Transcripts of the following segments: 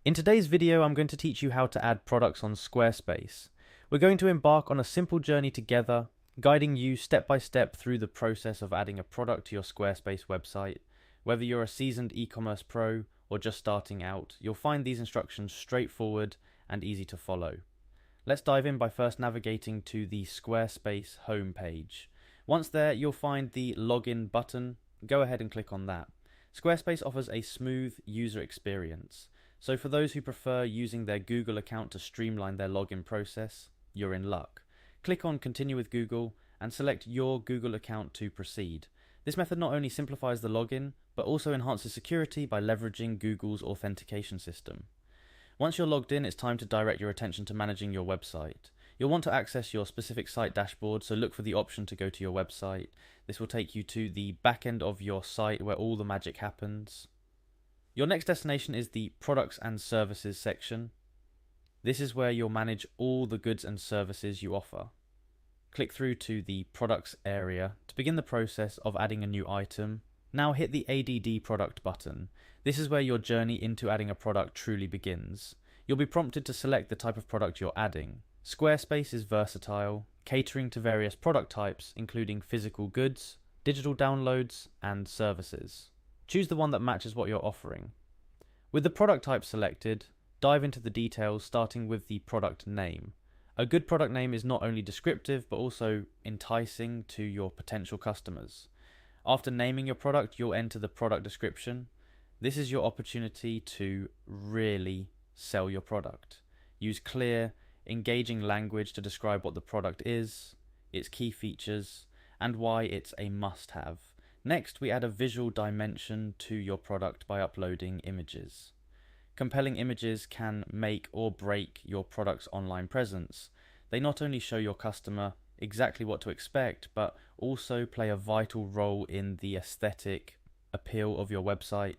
In today's video, I'm going to teach you how to add products on Squarespace. We're going to embark on a simple journey together, guiding you step by step through the process of adding a product to your Squarespace website. Whether you're a seasoned e-commerce pro or just starting out, you'll find these instructions straightforward and easy to follow. Let's dive in by first navigating to the Squarespace homepage. Once there, you'll find the login button. Go ahead and click on that. Squarespace offers a smooth user experience. So for those who prefer using their Google account to streamline their login process, you're in luck. Click on Continue with Google and select your Google account to proceed. This method not only simplifies the login, but also enhances security by leveraging Google's authentication system. Once you're logged in, it's time to direct your attention to managing your website. You'll want to access your specific site dashboard, so look for the option to go to your website. This will take you to the back end of your site where all the magic happens. Your next destination is the Products and Services section. This is where you'll manage all the goods and services you offer. Click through to the Products area to begin the process of adding a new item. Now hit the ADD Product button. This is where your journey into adding a product truly begins. You'll be prompted to select the type of product you're adding. Squarespace is versatile, catering to various product types, including physical goods, digital downloads, and services. Choose the one that matches what you're offering. With the product type selected, dive into the details starting with the product name. A good product name is not only descriptive but also enticing to your potential customers. After naming your product, you'll enter the product description. This is your opportunity to really sell your product. Use clear, engaging language to describe what the product is, its key features, and why it's a must-have. Next, we add a visual dimension to your product by uploading images. Compelling images can make or break your product's online presence. They not only show your customer exactly what to expect, but also play a vital role in the aesthetic appeal of your website.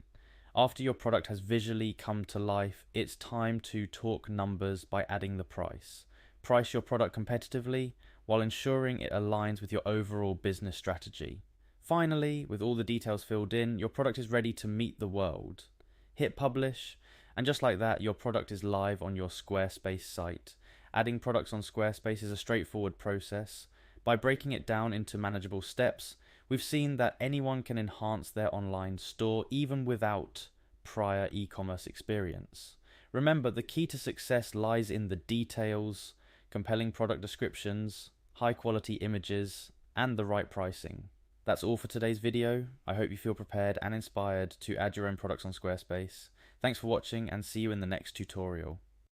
After your product has visually come to life, it's time to talk numbers by adding the price. Price your product competitively while ensuring it aligns with your overall business strategy. Finally, with all the details filled in, your product is ready to meet the world. Hit publish, and just like that, your product is live on your Squarespace site. Adding products on Squarespace is a straightforward process. By breaking it down into manageable steps, we've seen that anyone can enhance their online store even without prior e-commerce experience. Remember, the key to success lies in the details, compelling product descriptions, high quality images, and the right pricing. That's all for today's video. I hope you feel prepared and inspired to add your own products on Squarespace. Thanks for watching and see you in the next tutorial.